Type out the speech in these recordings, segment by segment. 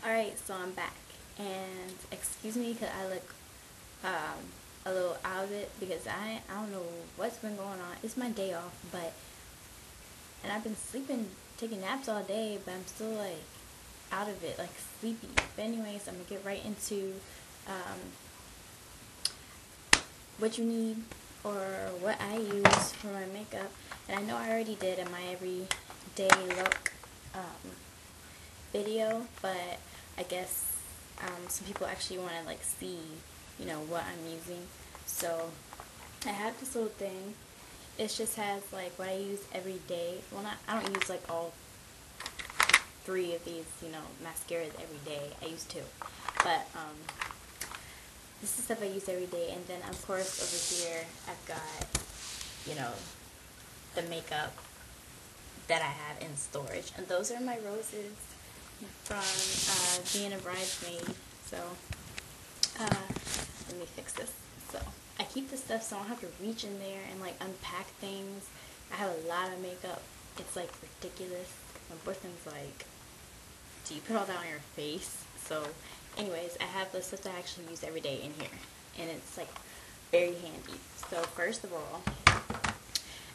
Alright, so I'm back, and excuse me because I look a little out of it because I don't know what's been going on. It's my day off, and I've been sleeping, taking naps all day, but I'm still like out of it, like sleepy. But anyways, I'm gonna get right into what you need or what I use for my makeup. And I know I already did in my everyday look video, but I guess some people actually want to like see, what I'm using. So I have this little thing. It just has like what I use every day. Well, I don't use like all three of these, mascaras every day. I use two, but this is stuff I use every day. And then of course over here I've got, the makeup that I have in storage, and those are my roses from being a bridesmaid. So let me fix this. So I keep this stuff so I don't have to reach in there and like unpack things. I have a lot of makeup. It's like ridiculous. My boyfriend's like, do you put all that on your face? So anyways, I have the stuff that I actually use every day in here, and it's like very handy. So first of all,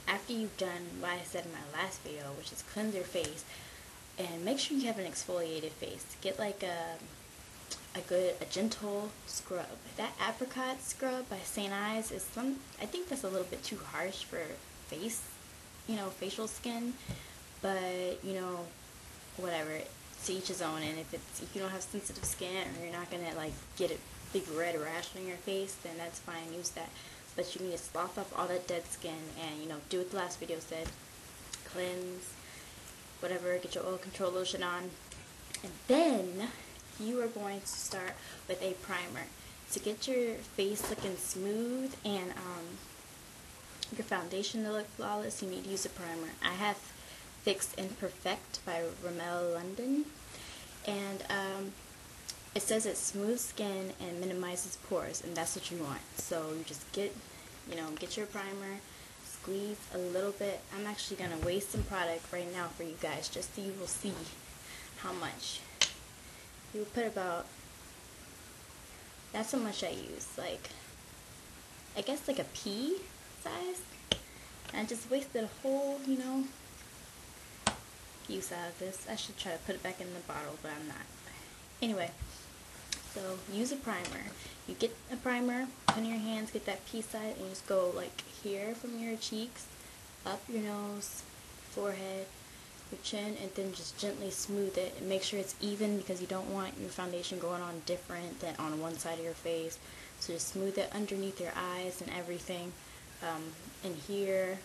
after you've done what I said in my last video, which is cleanse your face, and make sure you have an exfoliated face. Get like a gentle scrub. That apricot scrub by St. Ives is I think that's a little bit too harsh for face, facial skin, but whatever, to each his own. And if you don't have sensitive skin, or you're not gonna like get a big red rash on your face, then that's fine, use that. But you need to slough off all that dead skin and do what the last video said. Cleanse, whatever, get your oil control lotion on, and then you are going to start with a primer to get your face looking smooth and your foundation to look flawless. You need to use a primer. I have Fix and Perfect by Rimmel London, and it says it smooths skin and minimizes pores, and that's what you want. So you just get your primer, squeeze a little bit. I'm actually gonna waste some product right now for you guys, just so you will see how much. You put about, that's how much I use, like, I guess like a pea size. And I just wasted a whole, use out of this. I should try to put it back in the bottle, but I'm not. Anyway, so use a primer. You get a primer, put in your hands, get that pea size, and you just go like here from your cheeks, up your nose, forehead, your chin, and then just gently smooth it and make sure it's even, because you don't want your foundation going on different than on one side of your face. So just smooth it underneath your eyes and everything, and here,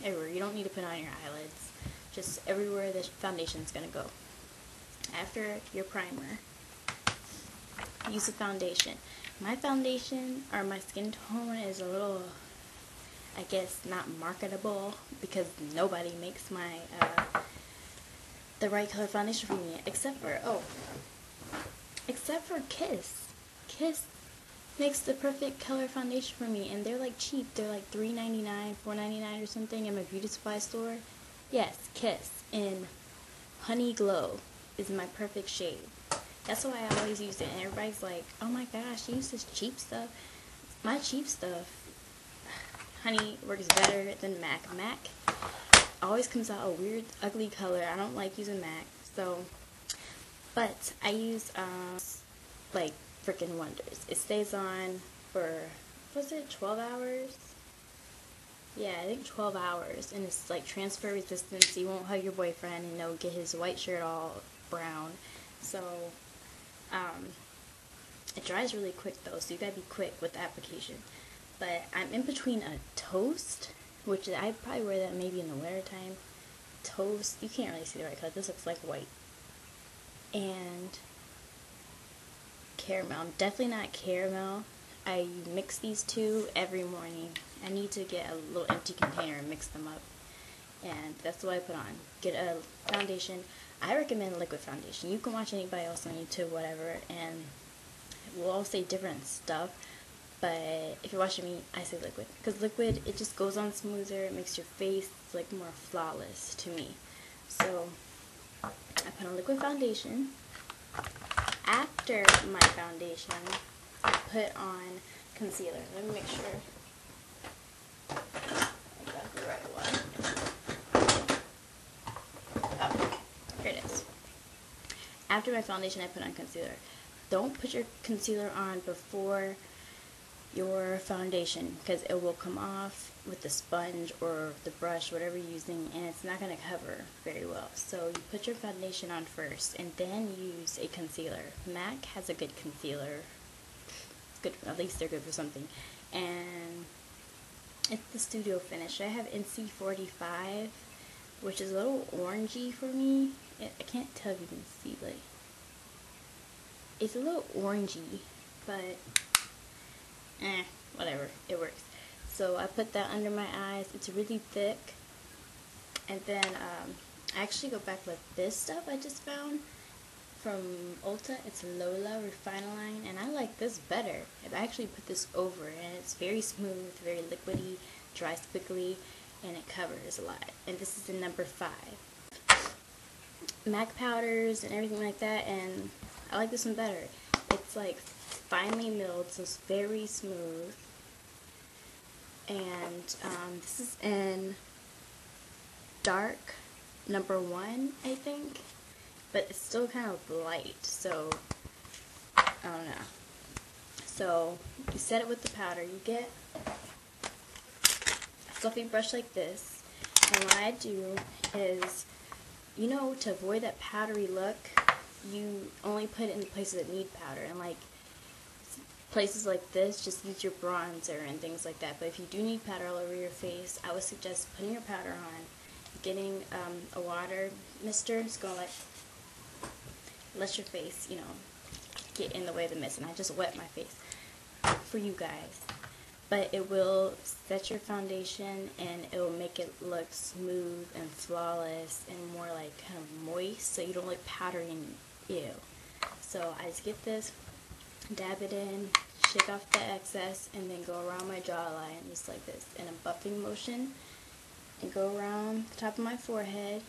everywhere. You don't need to put on your eyelids, just everywhere the foundation's gonna go. After your primer, use a foundation. My foundation, or my skin tone, is a little, I guess, not marketable, because nobody makes my the right color foundation for me, except for Kiss. Kiss makes the perfect color foundation for me, and they're like cheap. They're like $3.99, $4.99 or something in my beauty supply store. Yes, Kiss in Honey Glow is my perfect shade. That's why I always use it, and everybody's like, oh my gosh, you use this cheap stuff. My cheap stuff, honey, works better than MAC. MAC always comes out a weird, ugly color. I don't like using MAC, so, but I use, like, freaking wonders. It stays on for, was it 12 hours? Yeah, I think 12 hours, and it's like transfer resistant, so you won't hug your boyfriend and get his white shirt all brown. So it dries really quick though, so you gotta be quick with the application. But I'm in between a toast, which I probably wear that maybe in the winter time. Toast, you can't really see the right color. This looks like white. And caramel. I'm definitely not caramel. I mix these two every morning. I need to get a little empty container and mix them up. And that's what I put on. Get a foundation. I recommend liquid foundation. You can watch anybody else on YouTube, whatever, and we'll all say different stuff. But if you're watching me, I say liquid. Because liquid, it just goes on smoother. It makes your face like more flawless to me. So I put on liquid foundation. After my foundation, I put on concealer. Let me make sure I got the right one. Oh, here it is. After my foundation, I put on concealer. Don't put your concealer on before your foundation because it will come off with the sponge or the brush, whatever you're using, and it's not going to cover very well. So you put your foundation on first and then use a concealer. MAC has a good concealer. It's good, at least they're good for something. And it's the Studio Finish. I have NC45, which is a little orangey for me. I can't tell if you can see, like, it's a little orangey, but whatever, it works. So I put that under my eyes. It's really thick. And then I actually go back with this stuff I just found from Ulta. It's Lola Refine-A-Line, and I like this better. I actually put this over, and it's very smooth, very liquidy, dries quickly, and it covers a lot. And this is in number 5. MAC powders and everything like that, and I like this one better. It's like finely milled, so it's very smooth. And this is in dark number 1, I think, but it's still kind of light, so I don't know. So you set it with the powder. You get a fluffy brush like this, and what I do is, you know, to avoid that powdery look, you only put it in the places that need powder, and like places like this, just use your bronzer and things like that. But if you do need powder all over your face, I would suggest putting your powder on, getting a water mister, just going like, let your face, you know, get in the way of the mist. And I just wet my face for you guys. But it will set your foundation, and it will make it look smooth and flawless and more like kind of moist, so you don't look powdery and ew. So I just get this, dab it in, shake off the excess, and then go around my jawline just like this in a buffing motion, and go around the top of my forehead,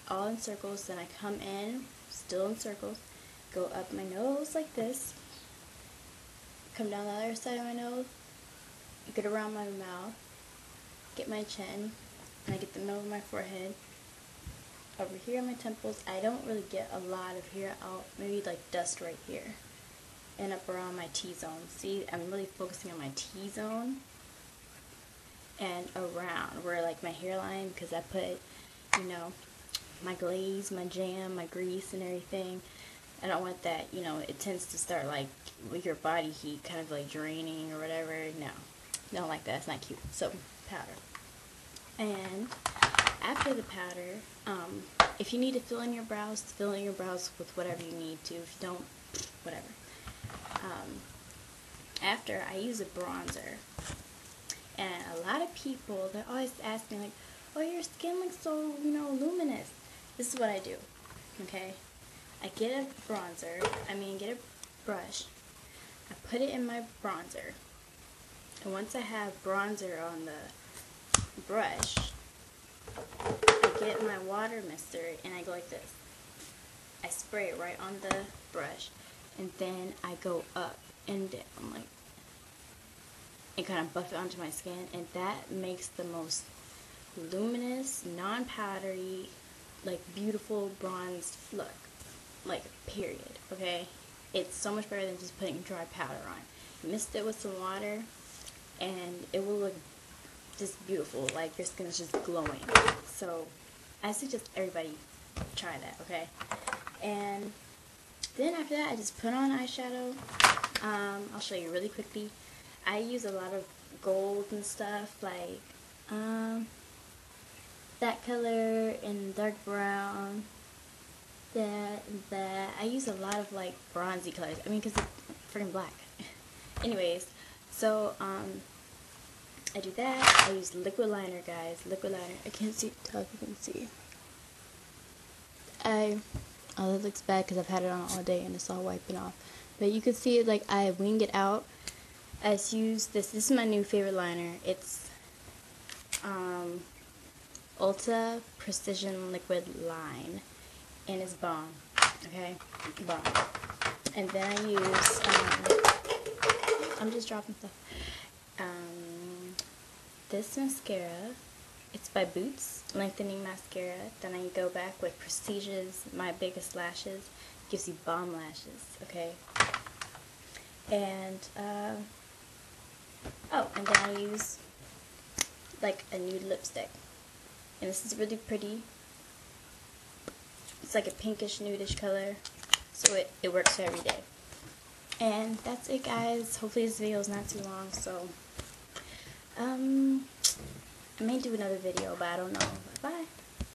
all in circles. Then I come in, still in circles, go up my nose like this, come down the other side of my nose, get around my mouth, get my chin, and I get the middle of my forehead, over here on my temples. I don't really get a lot of here, I'll maybe like dust right here, and up around my T-zone. See, I'm really focusing on my T-zone, and around where like my hairline, because I put, you know, my glaze, my jam, my grease and everything. I don't want that, you know, it tends to start like with your body heat kind of like draining or whatever. No, don't like that, it's not cute. So powder. And after the powder, if you need to fill in your brows with whatever you need to. If you don't, whatever. After, I use a bronzer. And a lot of people, they always ask me like, oh, your skin looks so, you know, luminous. This is what I do, okay? I get a get a brush. I put it in my bronzer. And once I have bronzer on the brush, I get my water mister and I go like this. I spray it right on the brush, and then I go up and down, like, and kind of buff it onto my skin, and that makes the most luminous, non-powdery, like, beautiful bronzed look, like, period, okay? It's so much better than just putting dry powder on. Mist it with some water, and it will look just beautiful, like your skin is just glowing. So I suggest everybody try that, okay? And then after that, I just put on eyeshadow. I'll show you really quickly. I use a lot of gold and stuff, like that color and dark brown, that and that. I use a lot of like bronzy colors. I mean, because it's freaking black. Anyways, so I do that. I use liquid liner, guys. Liquid liner. I can't tell if you can see. Oh, that looks bad because I've had it on all day and it's all wiping off. But you can see it, like, I wing it out. I just use this. This is my new favorite liner. It's Ulta Precision Liquid Line, and it's bomb. Okay, bomb. And then I use, I'm just dropping stuff. This mascara, it's by Boots, lengthening mascara. Then I go back with Prestige's My Biggest Lashes. Gives you bomb lashes, okay? And, oh, and then I use, like, a nude lipstick. And this is really pretty. It's like a pinkish, nudish color. So it works for every day. And that's it, guys. Hopefully this video is not too long, so I may do another video, but I don't know. Bye.